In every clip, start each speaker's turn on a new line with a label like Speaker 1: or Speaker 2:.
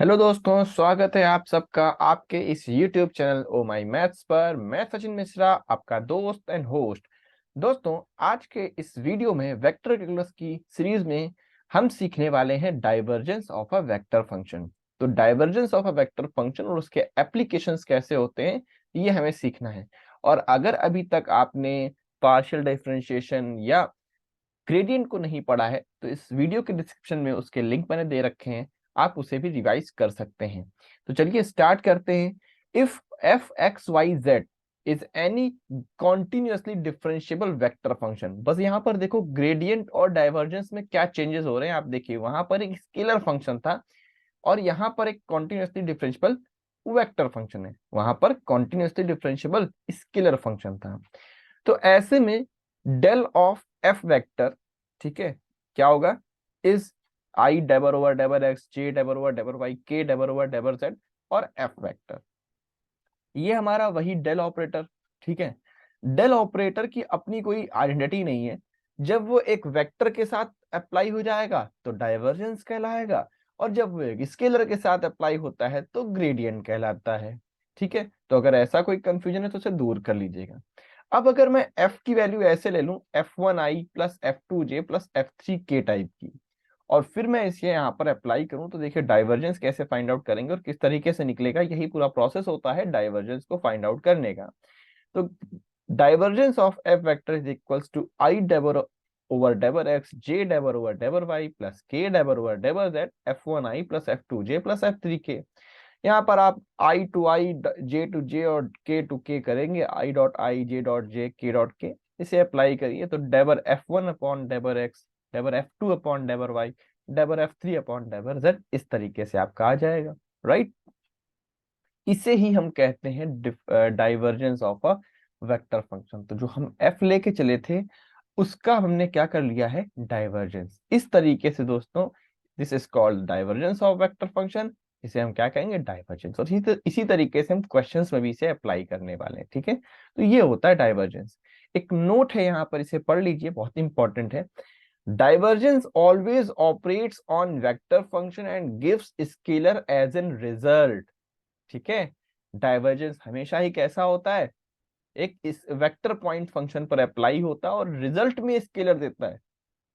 Speaker 1: Hello दोस्तों, स्वागत है आप सबका आपके इस YouTube चैनल ओ माई मैथ्स पर। मैं सचिन मिश्रा, आपका दोस्त एंड होस्ट। दोस्तों, आज के इस वीडियो में वेक्टर कैलकुलस की सीरीज में हम सीखने वाले हैं divergence of a vector function. तो divergence of a vector function और उसके एप्लीकेशंस कैसे होते हैं, ये हमें सीखना है। और अगर अभी तक आपने पार्शियल डिफरेंशिएशन या ग्रेडियंट को नहीं पढ़ा है तो इस वीडियो के डिस्क्रिप्शन में उसके लिंक मैंने दे रखे हैं, आप उसे भी रिवाइज कर सकते हैं। तो चलिए स्टार्ट करते हैं। If F X Y Z is any continuously differentiable vector function. बस यहाँ पर देखो ग्रेडियंट और डाइवर्जेंस में क्या चेंजेस हो रहे हैं। आप देखिए वहां पर एक स्केलर फंक्शन था और यहाँ पर एक कॉन्टिन्यूसली डिफरेंशिएबल वेक्टर फंक्शन है, वहां पर कॉन्टिन्यूसली डिफरेंशिएबल स्केलर फंक्शन था। तो ऐसे में डेल ऑफ एफ वेक्टर, ठीक है, क्या होगा, is I debar over डेबर X, J debar over debar Y, K debar over debar Z और एफ वेक्टर। ये हमारा वही डेल ऑपरेटर, ठीक है। डेल ऑपरेटर की अपनी कोई आइडेंटिटी नहीं है। जब वो एक वेक्टर के साथ अप्लाई हो जाएगा तो डाइवर्जेंस कहलाएगा, और जब वो एक स्केलर के साथ अप्लाई होता है तो ग्रेडियंट कहलाता है। ठीक है, तो अगर ऐसा कोई कंफ्यूजन है तो उसे दूर कर लीजिएगा। अब अगर मैं f की वैल्यू ऐसे ले लूं, f1i plus f2j plus f3k type की, और फिर मैं इसे यहाँ पर अप्लाई करूं, तो देखिए डाइवर्जेंस कैसे फाइंड आउट करेंगे और किस तरीके से निकलेगा। यही पूरा प्रोसेस होता है डाइवर्जेंस को फाइंड आउट करने का। तो divergence of F vector is equals to I debar over डेबर X, J debar over debar Y plus K debar over debar Z, f1i plus f2j plus f3k। यहाँ पर आप आई to I, J to जे और के to के करेंगे, I dot I, J dot J, के dot के। इसे अप्लाई करिए तो debar f1 upon debar X, debar f2 upon debar Y, debar f3 upon debar Z, इस तरीके से आपका आ जाएगा। राइट, इसे ही हम कहते हैं divergence of a vector function. तो जो हम f लेके चले थे उसका हमने क्या कर लिया है, डाइवर्जेंस। इस तरीके से दोस्तों, this is called divergence of vector function. इसे हम क्या कहेंगे, डाइवर्जेंस। और इसी तरीके से हम क्वेश्चंस में भी इसे अप्लाई करने वाले हैं। ठीक है, तो ये होता है डाइवर्जेंस। एक नोट है यहाँ पर, इसे पढ़ लीजिए, बहुत इंपॉर्टेंट है। Divergence always operates on vector function and gives scalar as an result. ठीक है, डाइवर्जेंस हमेशा ही कैसा होता है, एक इस वेक्टर पॉइंट फंक्शन पर अप्लाई होता है और रिजल्ट में स्केलर देता है।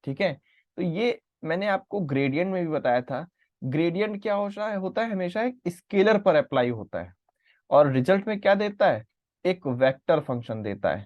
Speaker 1: ठीक है, तो ये मैंने आपको ग्रेडियंट में भी बताया था। ग्रेडियंट क्या होता है हमेशा एक स्केलर पर अप्लाई होता है और रिजल्ट में क्या देता है, एक वेक्टर फंक्शन देता है।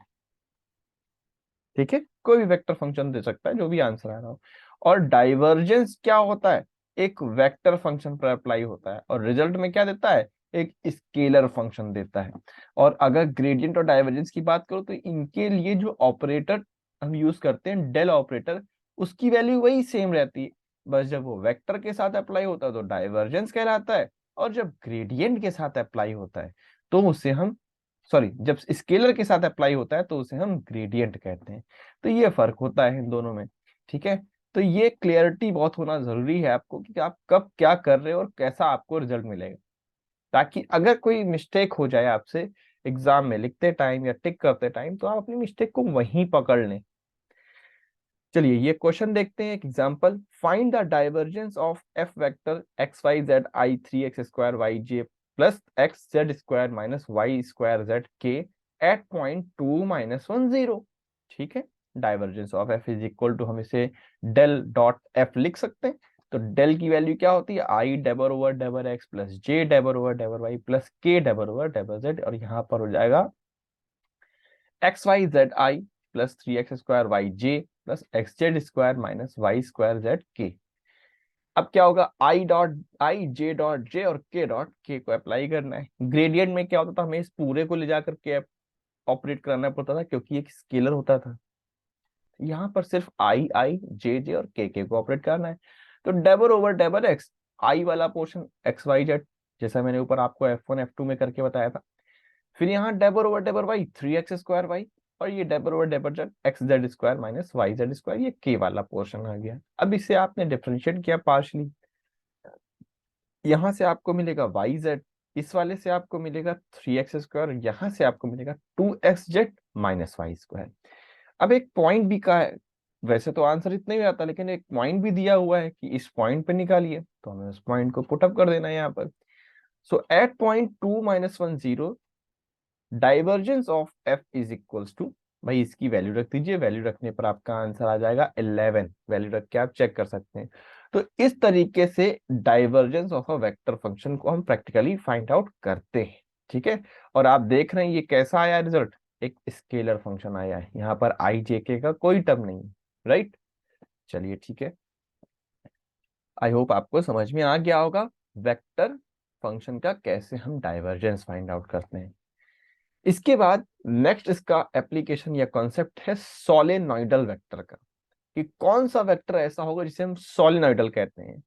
Speaker 1: ठीक है, कोई भी वेक्टर फंक्शन दे सकता है जो भी आंसर आ रहा हो। और डाइवर्जेंस क्या होता है, एक वेक्टर फंक्शन पर अप्लाई होता है और रिजल्ट में क्या देता है, एक स्केलर फंक्शन देता है। और अगर ग्रेडियंट और डाइवर्जेंस की बात करो तो इनके लिए जो ऑपरेटर हम यूज करते हैं, डेल ऑपरेटर, उसकी वैल्यू वही सेम रहती है। बस जब वो वेक्टर के साथ अप्लाई होता है तो डाइवर्जेंस कहलाता है, और जब ग्रेडियंट के साथ अप्लाई होता है तो उसे हम, सॉरी, जब स्केलर के साथ अप्लाई होता है तो उसे हम ग्रेडियंट कहते हैं। तो ये फर्क होता है इन दोनों में। ठीक है, तो ये क्लियरिटी बहुत होना जरूरी है आपको कि आप कब क्या कर रहे हो और कैसा आपको रिजल्ट मिलेगा, ताकि अगर कोई मिस्टेक हो जाए आपसे एग्जाम में लिखते टाइम या टिक करते टाइम, तो आप अपनी मिस्टेक को वहीं पकड़ लें। चलिए ये क्वेश्चन देखते हैं, एक example. Find the divergence of F vector X Y Z I 3x² Y J plus X Z square minus Y square Z K at point 2 - 1 0। ठीक है, divergence of F is equal to, हम इसे del dot F लिख सकते हैं। तो del की value क्या होती है, आई डेबर ओवर डेबर एक्स प्लस जे debar over debar Y plus K debar over debar Z, और यहाँ पर हो जाएगा X Y Z I plus 3x² Y J plus X Z square minus Y square Z K. अब क्या होगा, I dot I, J dot J और के डॉट के को अप्लाई करना है। ग्रेडियंट में क्या होता था, हमें इस पूरे को ले जाकर के ऑपरेट करना पड़ता था क्योंकि एक स्केलर होता था। यहाँ पर सिर्फ आई आई, जे जे और के को ऑपरेट करना है। तो डेबर ओवर डेबर एक्स, आई वाला पोर्शन एक्स वाई जेड, जैसा मैंने ऊपर आपको F1 F2 में करके बताया था। फिर यहाँ debar over debar Y 3x² Y, और ये debar over debar Z X Z square minus Y Z square, ये के वाला पोर्शन आ गया। अब इसे आपने डिफरेंशिएट किया पार्शली, यहाँ से आपको मिलेगा वाई जेड, इस वाले से आपको मिलेगा 3x², यहाँ से आपको मिलेगा 2x Z minus Y square. अब एक पॉइंट भी का वैसे तो आंसर इतना ही आता, लेकिन एक पॉइंट भी दिया हुआ है कि इस पॉइंट पे निकालिए, तो हमें उस पॉइंट को पुटअप कर देना है यहाँ पर। So at point 2 - 1 0 divergence of F is equals to, भाई इसकी वैल्यू रख दीजिए, वैल्यू रखने पर आपका आंसर आ जाएगा 11, वैल्यू रख के आप चेक कर सकते हैं। तो इस तरीके से divergence of a vector function को हम प्रैक्टिकली फाइंड आउट करते हैं, ठीक है। और आप देख रहे हैं ये कैसा आया रिजल्ट, एक स्केलर फंक्शन आया है, यहाँ पर आई जे के का कोई टर्म नहीं है, राइट। चलिए ठीक है, आई होप आपको समझ में आ गया होगा वेक्टर फंक्शन का कैसे हम डाइवर्जेंस फाइंड आउट करते हैं। इसके बाद नेक्स्ट इसका एप्लीकेशन या कॉन्सेप्ट है सोलेनोइडल वेक्टर का, कि कौन सा वेक्टर ऐसा होगा जिसे हम सोलेनोइडल कहते हैं।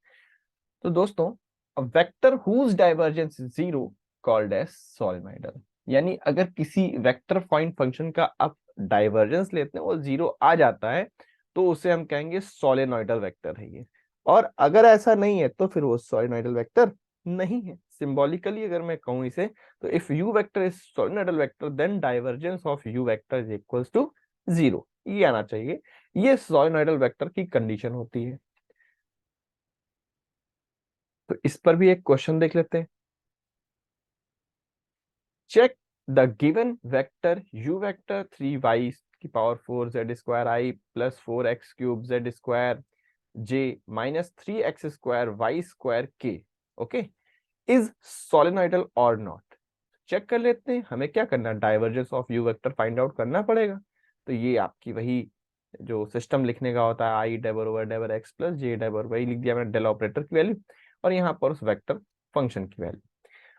Speaker 1: तो दोस्तों, vector whose divergence is zero called as solenoidal, यानी अगर किसी वेक्टर पॉइंट फंक्शन का आप डाइवर्जेंस लेते हैं वो जीरो आ जाता है, तो उसे हम कहेंगे सोलेनोइडल वेक्टर है ये। और अगर ऐसा नहीं है तो फिर वो सोलेनोइडल वेक्टर नहीं है। सिंबॉलिकली अगर मैं कहूं इसे, तो if U vector is solenoidal vector then divergence of U vector is equals to zero, ये आना चाहिए। ये सोलेनोइडल वेक्टर की कंडीशन होती है। तो इस पर भी एक क्वेश्चन देख लेते हैं। Check the given vector u vector 3y की power 4 z square i plus 4x cube z square j minus 3x square y square k, okay, is solenoidal और नॉट। चेक कर लेते हैं, हमें क्या करना है, divergence of u vector find out करना पड़ेगा। तो ये आपकी वही जो सिस्टम लिखने का होता है, आई डेबर ओवर डेबर एक्स प्लस जे डेबर, वही लिख दिया मैंने, डेल ऑपरेटर की वैल्यू और यहाँ पर उस वेक्टर फंक्शन की वैल्यू।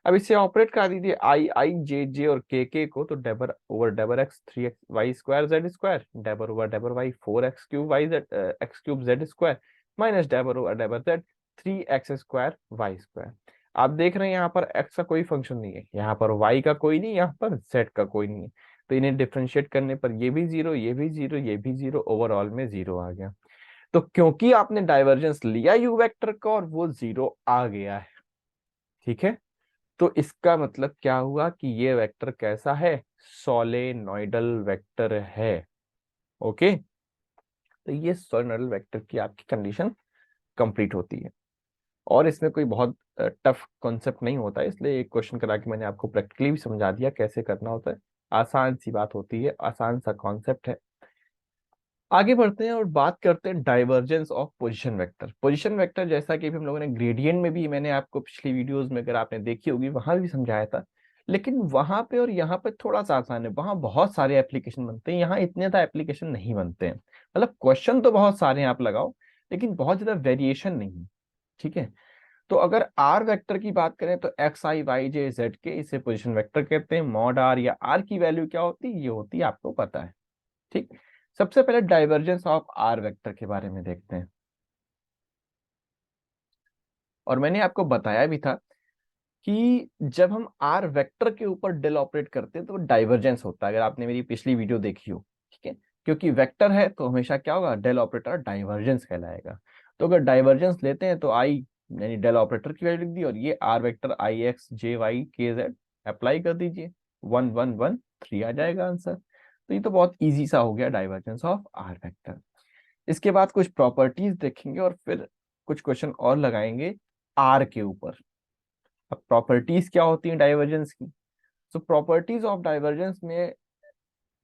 Speaker 1: अब इसे ऑपरेट करा दीजिए आई आई जे जे और के को, तो debar over डेबर X 3x Y square Z square, debar over debar Y 4x cube Y Z X cube Z square minus debar over debar Z 3x square Y square. आप देख रहे हैं यहाँ पर x का कोई फंक्शन नहीं है, यहाँ पर y का कोई नहीं, यहाँ पर z का कोई नहीं है, तो इन्हें डिफ्रेंशिएट करने पर ये भी जीरो, ये भी जीरो, ये भी जीरो, ओवरऑल में जीरो आ गया। तो क्योंकि आपने डाइवर्जेंस लिया u वेक्टर का और वो जीरो आ गया है, ठीक है, तो इसका मतलब क्या हुआ कि ये वेक्टर कैसा है, सोलेनोइडल वेक्टर है। ओके, तो ये सोलेनोइडल वेक्टर की आपकी कंडीशन कंप्लीट होती है। और इसमें कोई बहुत टफ कॉन्सेप्ट नहीं होता है, इसलिए एक क्वेश्चन करा के मैंने आपको प्रैक्टिकली भी समझा दिया कैसे करना होता है। आसान सी बात होती है, आसान सा कॉन्सेप्ट है। आगे बढ़ते हैं और बात करते हैं divergence of position vector. Position vector जैसा कि हम लोगों ने ग्रेडियंट में भी, मैंने आपको पिछली वीडियोस में अगर आपने देखी होगी वहां भी समझाया था, लेकिन वहां पे और यहाँ पे थोड़ा सा आसान है। वहां बहुत सारे एप्लीकेशन बनते हैं, यहाँ इतने ज्यादा एप्लीकेशन नहीं बनते हैं। मतलब क्वेश्चन तो बहुत सारे हैं आप लगाओ, लेकिन बहुत ज्यादा वेरिएशन नहीं है, ठीक है। तो अगर आर वेक्टर की बात करें तो X I Y J Z के, इसे पोजीशन वेक्टर कहते हैं। मॉड आर या आर की वैल्यू क्या होती है, ये होती है, आपको पता है, ठीक। सबसे पहले डाइवर्जेंस ऑफ आर वेक्टर के बारे में देखते हैं। और मैंने आपको बताया भी था कि जब हम आर वेक्टर के ऊपर डेल ऑपरेट करते हैं तो डाइवर्जेंस होता है, अगर आपने मेरी पिछली वीडियो देखी हो, ठीक है। क्योंकि वेक्टर है तो हमेशा क्या होगा, डेल ऑपरेटर डाइवर्जेंस कहलाएगा। तो अगर डाइवर्जेंस लेते हैं तो आई यानी डेल ऑपरेटर की वैल्यू लिख दी, और ये R vector I X J Y K Z apply कर दीजिए, 1 1 1 3 आ जाएगा आंसर। तो ये तो बहुत इजी सा हो गया डाइवर्जेंस ऑफ आर वेक्टर। इसके बाद कुछ प्रॉपर्टीज देखेंगे और फिर कुछ क्वेश्चन और लगाएंगे आर के ऊपर। अब प्रॉपर्टीज क्या होती हैं डाइवर्जेंस की? सो प्रॉपर्टीज ऑफ डाइवर्जेंस में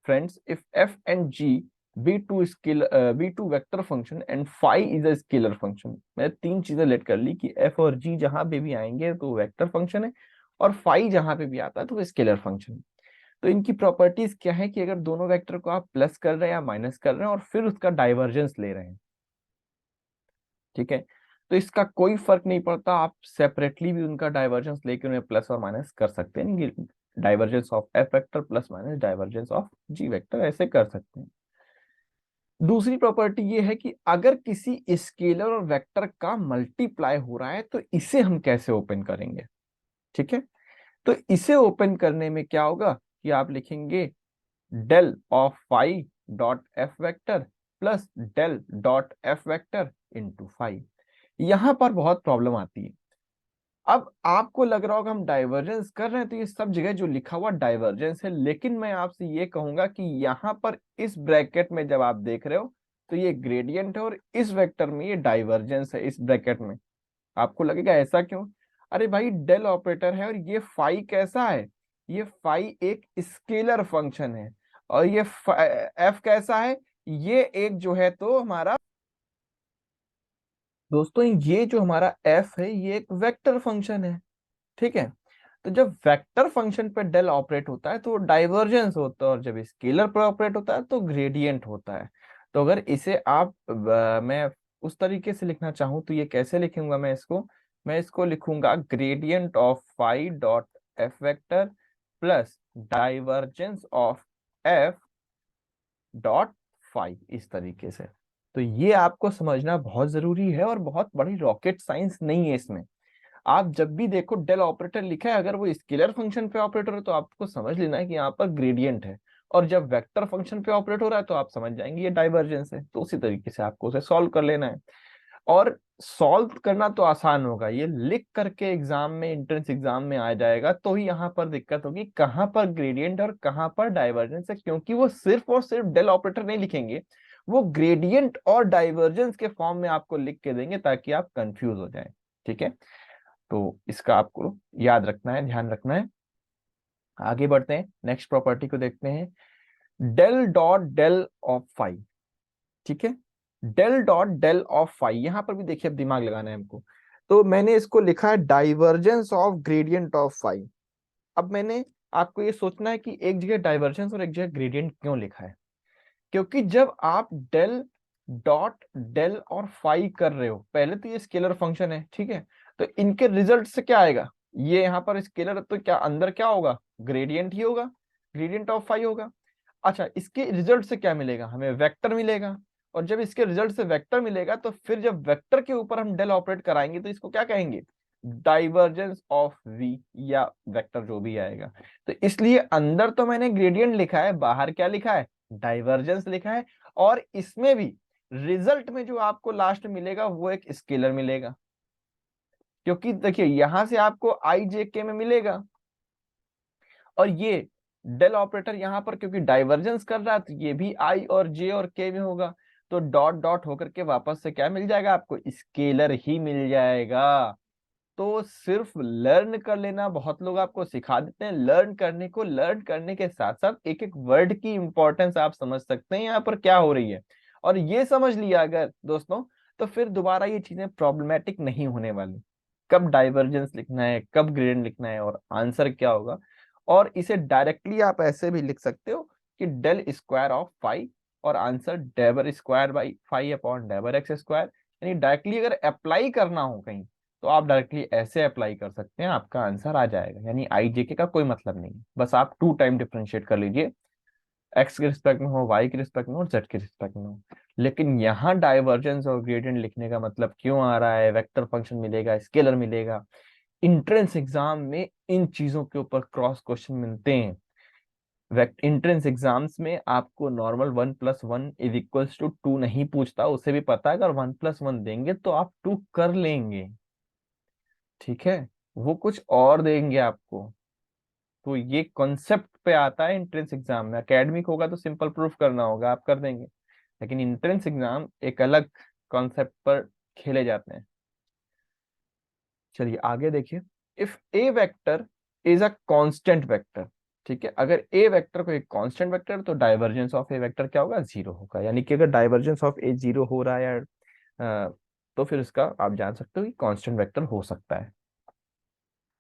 Speaker 1: friends, if F and G be two vector function and phi is a scalar function, मैंने तीन चीजें लेट कर ली कि एफ और जी जहां पे भी आएंगे तो वेक्टर फंक्शन है, और फाई जहां पे भी आता है तो वो स्केलर फंक्शन है। तो इनकी प्रॉपर्टीज क्या है कि अगर दोनों वेक्टर को आप प्लस कर रहे हैं या माइनस कर रहे हैं और फिर उसका डाइवर्जेंस ले रहे हैं, ठीक है, तो इसका कोई फर्क नहीं पड़ता, आप सेपरेटली भी उनका डाइवर्जेंस लेके उन्हें प्लस और माइनस कर सकते हैं। Divergence of F vector plus minus divergence of G vector, ऐसे कर सकते हैं। दूसरी प्रॉपर्टी ये है कि अगर किसी स्केलर और वेक्टर का मल्टीप्लाई हो रहा है तो इसे हम कैसे ओपन करेंगे, ठीक है। तो इसे ओपन करने में क्या होगा कि आप लिखेंगे del of phi dot F vector plus del dot F vector into phi. यहां पर बहुत प्रॉब्लम आती है। अब आपको लग रहा होगा हम डाइवर्जेंस कर रहे हैं तो ये सब जगह जो लिखा हुआ डाइवर्जेंस है, लेकिन मैं आपसे ये कहूंगा कि यहां पर इस ब्रैकेट में जब आप देख रहे हो तो ये ग्रेडियंट है और इस वेक्टर में ये डाइवर्जेंस है इस ब्रैकेट में। आपको लगेगा ऐसा क्यों? अरे भाई डेल ऑपरेटर है और ये फाई कैसा है? ये फाई एक स्केलर फंक्शन है और ये एफ कैसा है? ये एक जो है तो हमारा दोस्तों ये जो हमारा एफ है ये एक वेक्टर फंक्शन है। ठीक है, तो जब वेक्टर फंक्शन पे डेल ऑपरेट होता है तो डाइवर्जेंस होता है और जब स्केलर पर ऑपरेट होता है तो ग्रेडियंट होता है। तो अगर इसे आप मैं उस तरीके से लिखना चाहूं तो ये कैसे लिखूंगा मैं इसको लिखूंगा gradient of phi dot F vector plus divergence of F dot phi, इस तरीके से। तो ये आपको समझना बहुत जरूरी है और बहुत बड़ी रॉकेट साइंस नहीं है इसमें। आप जब भी देखो डेल ऑपरेटर लिखा है, अगर वो स्केलर फंक्शन पे ऑपरेटर है तो आपको समझ लेना है कि यहाँ पर ग्रेडियंट है, और जब वेक्टर फंक्शन पे ऑपरेट हो रहा है तो आप समझ जाएंगे ये डाइवर्जेंस है। तो उसी तरीके से आपको उसे सॉल्व कर लेना है, और सॉल्व करना तो आसान होगा, ये लिख करके एग्जाम में, एंट्रेंस एग्जाम में आ जाएगा। तो ही यहाँ पर दिक्कत होगी कहाँ पर ग्रेडियंट और कहाँ पर डाइवर्जेंस है, क्योंकि वो सिर्फ और सिर्फ डेल ऑपरेटर नहीं लिखेंगे, वो ग्रेडियंट और डाइवर्जेंस के फॉर्म में आपको लिख के देंगे ताकि आप कंफ्यूज हो जाए। ठीक है, तो इसका आपको याद रखना है, ध्यान रखना है। आगे बढ़ते हैं, नेक्स्ट प्रॉपर्टी को देखते हैं, del dot del of phi. ठीक है, del dot del of phi, यहां पर भी देखिए अब दिमाग लगाना है हमको। तो मैंने इसको लिखा है divergence of gradient of phi. अब मैंने आपको ये सोचना है कि एक जगह डाइवर्जेंस और एक जगह ग्रेडियंट क्यों लिखा है, क्योंकि जब आप डेल डॉट डेल और फाई कर रहे हो, पहले तो ये स्केलर फंक्शन है, ठीक है, तो इनके रिजल्ट से क्या आएगा, ये यहाँ पर स्केलर तो क्या अंदर क्या होगा, ग्रेडियंट ही होगा, ग्रेडियंट ऑफ फाई होगा। अच्छा, इसके रिजल्ट से क्या मिलेगा, हमें वेक्टर मिलेगा, और जब इसके रिजल्ट से वेक्टर मिलेगा तो फिर जब वेक्टर के ऊपर हम डेल ऑपरेट कराएंगे तो इसको क्या कहेंगे, डाइवर्जेंस ऑफ वी, या वेक्टर जो भी आएगा। तो इसलिए अंदर तो मैंने ग्रेडियंट लिखा है, बाहर क्या लिखा है, डाइवर्जेंस लिखा है, और इसमें भी रिजल्ट में जो आपको लास्ट मिलेगा वो एक स्केलर मिलेगा, क्योंकि देखिए यहां से आपको आई जे के में मिलेगा, और ये डेल ऑपरेटर यहाँ पर क्योंकि डाइवर्जेंस कर रहा है तो ये भी आई और जे और के में होगा, तो डॉट डॉट होकर के वापस से क्या मिल जाएगा आपको, स्केलर ही मिल जाएगा। तो सिर्फ लर्न कर लेना, बहुत लोग आपको सिखा देते हैं लर्न करने को, लर्न करने के साथ साथ एक एक वर्ड की इंपॉर्टेंस आप समझ सकते हैं यहाँ पर क्या हो रही है, और ये समझ लिया अगर दोस्तों, तो फिर दोबारा ये चीजें प्रॉब्लमेटिक नहीं होने वाली। कब डाइवर्जेंस लिखना है, कब ग्रेडियंट लिखना है, और आंसर क्या होगा। और इसे डायरेक्टली आप ऐसे भी लिख सकते हो कि डेल स्क्वायर ऑफ फाई, और answer debar square by phi upon debar X square. यानी डायरेक्टली अगर अप्लाई करना हो कहीं तो आप डायरेक्टली ऐसे अप्लाई कर सकते हैं, आपका आंसर आ जाएगा। यानी आई जे के का कोई मतलब नहीं है, बस आप 2 टाइम डिफरेंशिएट कर लीजिए, एक्स के रिस्पेक्ट में हो, वाई के रिस्पेक्ट में हो, जेड के रिस्पेक्ट में हो। लेकिन यहाँ डाइवर्जेंस और ग्रेडियंट लिखने का मतलब क्यों आ रहा है, वेक्टर फंक्शन मिलेगा, स्केलर मिलेगा, इंट्रेंस एग्जाम में इन चीजों के ऊपर क्रॉस क्वेश्चन मिलते हैं। इंट्रेंस एग्जाम्स में आपको नॉर्मल 1+1 = 2 नहीं पूछता, उसे भी पता है अगर 1+1 देंगे तो आप 2 कर लेंगे, ठीक है, वो कुछ और देंगे आपको। तो ये कॉन्सेप्ट पे आता है इंट्रेंस एग्जाम में। एकेडमिक होगा तो सिंपल प्रूफ करना होगा, आप कर देंगे, लेकिन इंट्रेंस एग्जाम एक अलग कॉन्सेप्ट पर खेले जाते हैं। चलिए आगे देखिए, if A vector is a constant vector, ठीक है, अगर ए वेक्टर को एक कांस्टेंट वेक्टर तो डाइवर्जेंस ऑफ ए वेक्टर क्या होगा, 0 होगा। यानी कि अगर डाइवर्जेंस ऑफ ए 0 हो रहा है या तो फिर इसका आप जान सकते हो कि कांस्टेंट वेक्टर हो सकता है।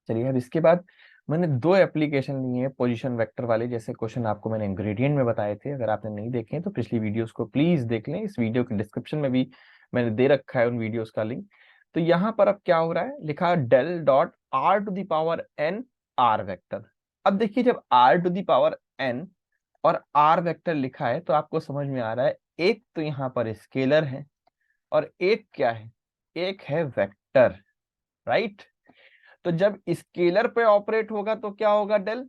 Speaker 1: चलिए अब इसके बाद मैंने 2 एप्लीकेशन लिए हैं पोजीशन वेक्टर वाले, जैसे क्वेश्चन आपको मैंने इंग्रेडिएंट में बताए थे। अगर आपने नहीं देखे हैं तो पिछली वीडियोस को प्लीज देख लें, इस वीडियो के डिस्क्रिप्शन में भी मैंने दे रखा है उन वीडियोस का लिंक। तो यहाँ पर अब क्या हो रहा है, लिखा del dot R to the power N R vector. अब देखिए जब R to the power N और आर वेक्टर लिखा है तो आपको समझ में आ रहा है, एक तो यहाँ पर स्केलर है और एक क्या है, एक है वेक्टर, राइट। तो जब स्केलर पे ऑपरेट होगा तो क्या होगा, डेल,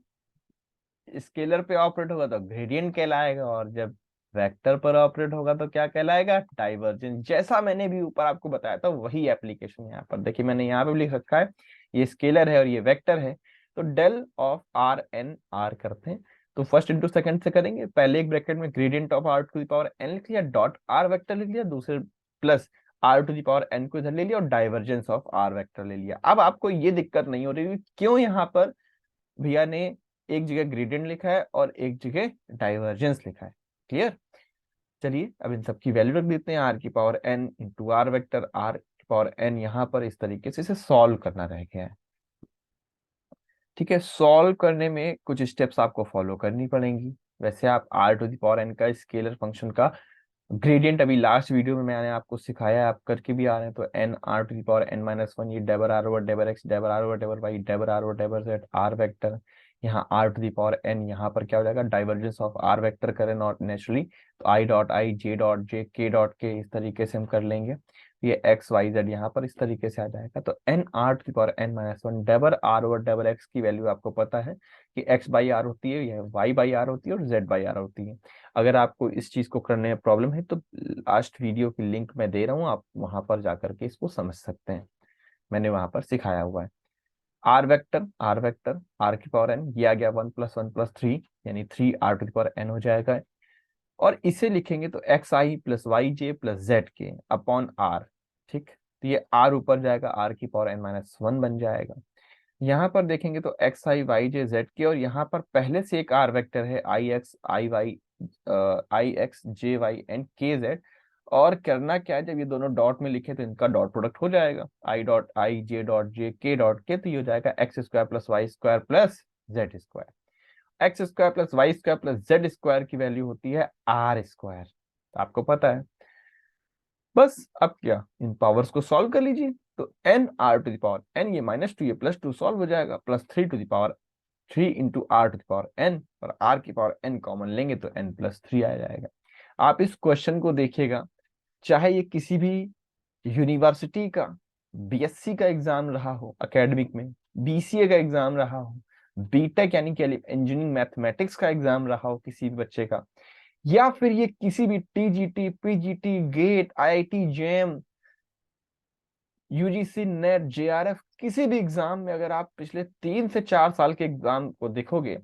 Speaker 1: स्केलर पे ऑपरेट होगा तो ग्रेडियंट कहलाएगा, और जब वेक्टर पर ऑपरेट होगा तो क्या कहलाएगा, डाइवर्जेंस। जैसा मैंने भी ऊपर आपको बताया था वही एप्लीकेशन यहाँ पर देखिए, मैंने यहाँ पे भी लिख रखा है, ये स्केलर है और ये वेक्टर है। तो del of R N R करते हैं, तो फर्स्ट इंटू सेकंड से करेंगे, पहले एक ब्रैकेट में gradient of R to the power N लिख लिया, डॉट आर वेक्टर लिख लिया, दूसरे plus R to the power N को इधर ले लिया और डाइवर्जेंस ऑफ आर वेक्टर ले लिया। अब आपको ये दिक्कत नहीं हो रही क्यों यहाँ पर भैया ने एक जगह ग्रेडियंट लिखा है और एक जगह डाइवर्जेंस लिखा है। क्लियर? चलिए अब इन सब की वैल्यू रख देते हैं, आर की power N into R vector, R की पावर एन यहाँ पर इस तरीके से इसे सॉल्व करना रह गया है। ठीक है, सॉल्व करने में कुछ स्टेप्स आपको फॉलो करनी पड़ेंगी। वैसे आप R to the power N का स्केलर फंक्शन का ग्रेडियंट अभी लास्ट वीडियो में मैंने आपको सिखाया है, आप करके भी आ रहे हैं। तो N R to the power N minus one, ये debar are over डेबर X, debar are over debar Y, debar are over debar Z, R vector, यहाँ R to the power N, यहाँ पर क्या हो जाएगा डाइवर्जेंस ऑफ आर वेक्टर करें not naturally, तो I dot I, J dot J, के dot के, इस तरीके से हम कर लेंगे। ये एक्स वाई जेड यहाँ पर इस तरीके से आ जाएगा। तो N R to the power N minus one, debar are over डेबर x की वैल्यू आपको पता है कि एक्स बाई आर होती है, यह वाई बाई आर होती है और जेड बाई आर होती है। अगर आपको इस चीज को करने में प्रॉब्लम है तो लास्ट वीडियो की लिंक मैं दे रहा हूँ, आप वहां पर जाकर के इसको समझ सकते हैं, मैंने वहां पर सिखाया हुआ है। R vector, R vector R की पावर एन, ये आ गया one plus one plus three, यानी three R to the power N हो जाएगा। और इसे लिखेंगे तो X I plus Y J plus Z K upon R. ठीक, तो ये आर ऊपर जाएगा, आर की पावर एन माइनस वन बन जाएगा। यहाँ पर देखेंगे तो X I Y J Z के, और यहाँ पर पहले से एक आर वेक्टर है I X I Y, I X J Y and K Z. और करना क्या है, जब ये दोनों डॉट में लिखे तो इनका डॉट प्रोडक्ट हो जाएगा, I dot I J dot J के डॉट के, तो ये हो जाएगा X square plus Y square plus Z square. X square plus Y square plus Z square की वैल्यू होती है आर स्क्वायर, तो आपको पता है। बस अब क्या, इन पावर्स को सॉल्व कर लीजिए। तो N R to the power N, ये माइनस टू ये प्लस टू सॉल्व हो जाएगा, plus three to the power three into R to the power N, और आर की पावर एन कॉमन लेंगे तो एन प्लस थ्री आ जाएगा। आप इस क्वेश्चन को देखिएगा, चाहे ये किसी भी यूनिवर्सिटी का बीएससी का एग्जाम रहा हो एकेडमिक में, बीसीए का एग्जाम रहा हो, बीटेक यानी कि इंजीनियरिंग मैथमेटिक्स का एग्जाम रहा हो किसी भी बच्चे का, या फिर ये किसी भी TGT PGT GATE IIT JM UGC NET JRF किसी भी एग्जाम में अगर आप पिछले 3 से 4 साल के एग्जाम को देखोगे,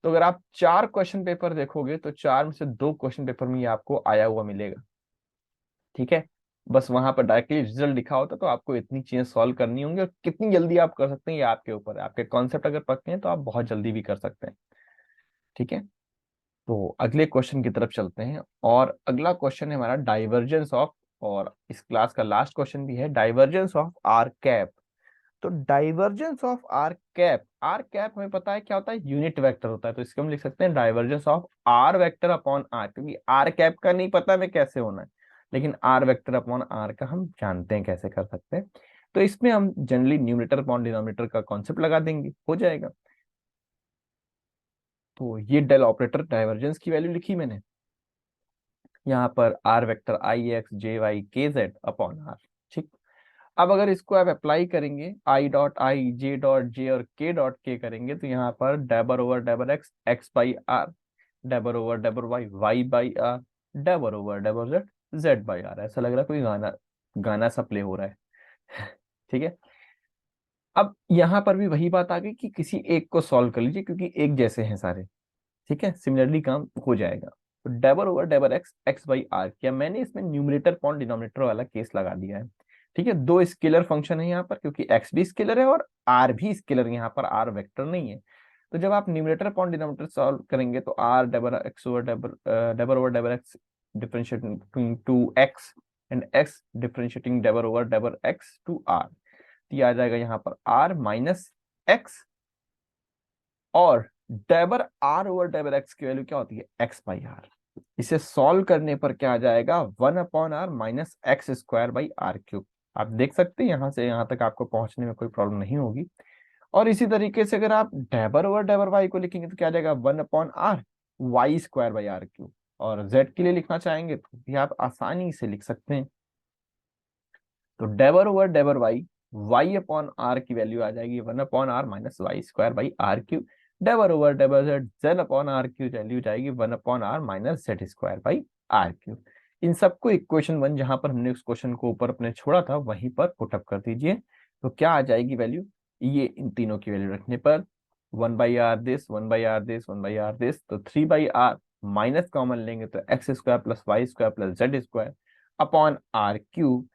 Speaker 1: तो अगर आप 4 क्वेश्चन पेपर देखोगे तो 4 में से 2 क्वेश्चन पेपर में ये आपको आया हुआ मिलेगा। ठीक है, बस वहां पर डायरेक्टली रिजल्ट लिखा होता, तो आपको इतनी चीजें सॉल्व करनी होंगी, और कितनी जल्दी आप कर सकते हैं ये आपके ऊपर है। आपके कॉन्सेप्ट अगर पक्के हैं तो आप बहुत जल्दी भी कर सकते हैं। ठीक है, तो अगले क्वेश्चन की तरफ चलते हैं, और अगला क्वेश्चन है हमारा डाइवर्जेंस ऑफ, और इस क्लास का लास्ट क्वेश्चन भी है, डाइवर्जेंस ऑफ आर कैप। तो divergence of R cap, R cap हमें पता है क्या होता है, यूनिट वेक्टर होता है, तो इसको हम लिख सकते हैं divergence of R vector upon R, क्योंकि आर कैप का नहीं पता हमें कैसे होना है, लेकिन आर वेक्टर अपॉन आर का हम जानते हैं कैसे कर सकते हैं। तो इसमें हम जनरली न्यूमरेटर अपॉन डिनोमिनेटर का कॉन्सेप्ट लगा देंगे, हो जाएगा। तो ये डेल ऑपरेटर डाइवर्जेंस की वैल्यू लिखी मैंने यहाँ पर, R vector I X J Y K Z upon R. ठीक, अब अगर इसको आप अप्लाई करेंगे, I dot I J dot J और के डॉट के करेंगे, तो यहाँ पर debar over डेबर X X by R, debar over debar Y Y by R, debar over debar Z Z by R. ऐसा लग रहा है कोई गाना गाना सा प्ले हो रहा है। ठीक है, अब यहाँ पर भी वही बात आ गई कि किसी एक को सॉल्व कर लीजिए, क्योंकि एक जैसे हैं सारे। ठीक है, सिमिलरली काम हो जाएगा। तो debar over डेबर X X by R किया मैंने, इसमें न्यूमरेटर पॉन डिनोमिनेटर वाला केस लगा दिया है। ठीक है, दो स्केलर फंक्शन है यहाँ पर, क्योंकि एक्स भी स्केलर है और आर भी स्केलर, यहाँ पर आर वेक्टर नहीं है। तो जब आप न्यूमरेटर पॉन डिनोमिनेटर सॉल्व करेंगे तो R debar X over debar over डेबर X differentiating to X, and X differentiating debar over डेबर X to R, तो ये आ जाएगा यहाँ पर आर माइनस एक्स, और डेबर आर ओवर डेबर एक्स की वैल्यू क्या होती है, एक्स बाई आर। इसे सॉल्व करने पर क्या आ जाएगा, one upon are minus x square by are cube. आप देख सकते हैं यहां से यहां तक आपको पहुंचने में कोई प्रॉब्लम नहीं होगी। और इसी तरीके से अगर आप डेबर ओवर डेबर वाई को लिखेंगे तो क्या आ जाएगा, one upon r y square by are cube. और जेड के लिए लिखना चाहेंगे तो भी आप आसानी से लिख सकते हैं। तो debar over debar Y, Y upon R की वैल्यू आ जाएगी one upon are minus Y square by are cube. Debar over debar Z, Z upon R की वैल्यू जाएगी one upon are minus Z square by are cube. इन सबको equation one, जहां पर हमने उस क्वेश्चन को ऊपर अपने छोड़ा था वहीं पर पुटअप कर दीजिए, तो क्या आ जाएगी वैल्यू, ये इन तीनों की वैल्यू रखने पर 1/r this, 1/r this, 1/r this, तो 3/r माइनस कॉमन लेंगे तो x² plus Y square plus z² upon r cube.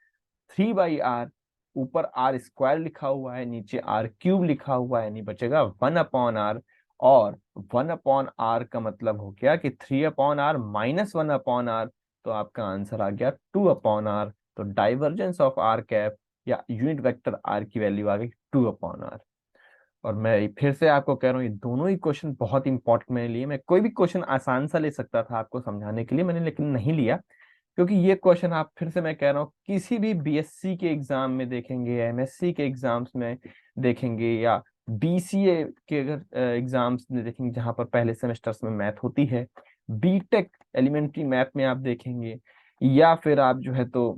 Speaker 1: 3/r, ऊपर आर स्क्वायर लिखा हुआ है, नीचे आर क्यूब लिखा हुआ है, नहीं बचेगा 1/r। और 1/r का मतलब हो गया कि 3/r माइनस 1/r, तो आपका आंसर आ गया 2/r। तो डाइवर्जेंस ऑफ आर कैप या यूनिट वेक्टर आर की वैल्यू आ गई 2/r। और मैं फिर से आपको कह रहा हूँ, ये दोनों ही क्वेश्चन बहुत इंपॉर्टेंट मेरे लिए। मैं कोई भी क्वेश्चन आसान सा ले सकता था आपको समझाने के लिए, मैंने लेकिन नहीं लिया, क्योंकि ये क्वेश्चन आप, फिर से मैं कह रहा हूँ, किसी भी बीएससी के एग्जाम में देखेंगे, एमएससी के एग्जाम्स में देखेंगे, या बीसीए के अगर एग्जाम्स में देखेंगे जहां पर पहले सेमेस्टर्स में मैथ होती है, बीटेक एलिमेंट्री मैथ में आप देखेंगे, या फिर आप जो है तो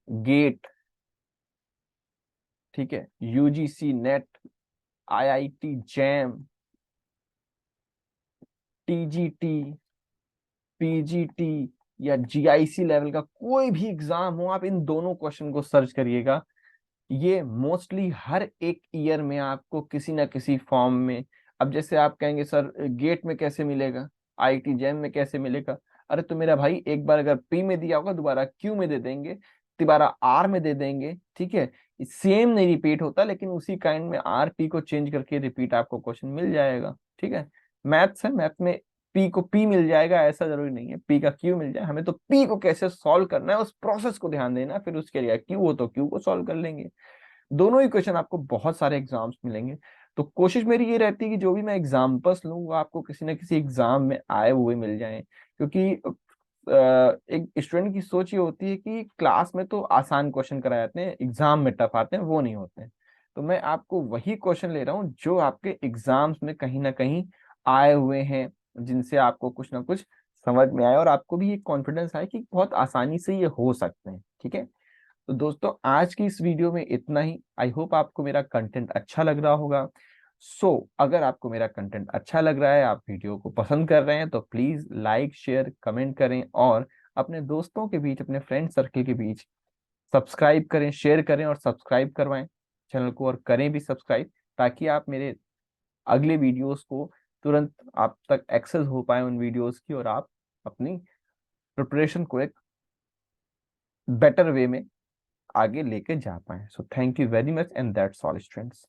Speaker 1: गेट, ठीक है, UGC net, IIT jam, TGT, PGT, या जीआईसी लेवल का कोई भी एग्जाम हो, आप इन दोनों क्वेश्चन को सर्च करिएगा। ये मोस्टली हर एक ईयर में आपको किसी ना किसी फॉर्म में, अब जैसे आप कहेंगे सर गेट में कैसे मिलेगा, आईटी जैम में कैसे मिलेगा, अरे तो मेरा भाई एक बार अगर पी में दिया होगा दोबारा क्यू में दे देंगे, दोबारा आर में दे देंगे, ठीक है। सेम नहीं रिपीट होता, लेकिन उसी काइंड में आर टी को चेंज करके रिपीट आपको क्वेश्चन मिल जाएगा, ठीक है। मैथ्स है, मैथ में पी को पी मिल जाएगा ऐसा जरूरी नहीं है, पी का क्यू मिल जाए, हमें तो पी को कैसे सॉल्व करना है उस प्रोसेस को ध्यान देना, फिर उसके लिए क्यू हो तो क्यू को सॉल्व कर लेंगे। दोनों ही क्वेश्चन आपको बहुत सारे एग्जाम्स मिलेंगे। तो कोशिश मेरी ये रहती है कि जो भी मैं एग्जाम्पल्स लूँ वो आपको किसी ना किसी एग्जाम में आए हुए मिल जाएं, क्योंकि एक स्टूडेंट की सोच ये होती है कि क्लास में तो आसान क्वेश्चन कराए जाते हैं, एग्जाम में टफ आते हैं, वो नहीं होते हैं। तो मैं आपको वही क्वेश्चन ले रहा हूँ जो आपके एग्जाम्स में कहीं ना कहीं आए हुए हैं, जिनसे आपको कुछ ना कुछ समझ में आए और आपको भी ये कॉन्फिडेंस आए कि बहुत आसानी से ये हो सकते हैं, ठीक है। तो दोस्तों आज की इस वीडियो में इतना ही। आई होप आपको मेरा कंटेंट अच्छा लग रहा होगा। अगर आपको मेरा कंटेंट अच्छा लग रहा है, आप वीडियो को पसंद कर रहे हैं, तो प्लीज लाइक शेयर कमेंट करें और अपने दोस्तों के बीच, अपने फ्रेंड सर्कल के बीच सब्सक्राइब करें, शेयर करें और सब्सक्राइब करवाएं चैनल को, और करें भी सब्सक्राइब, ताकि आप मेरे अगले वीडियोस को तुरंत आप तक एक्सेस हो पाए उन वीडियोस की, और आप अपनी प्रिपरेशन को एक बेटर वे में आगे लेके जा पाए। So thank you very much and that's all students.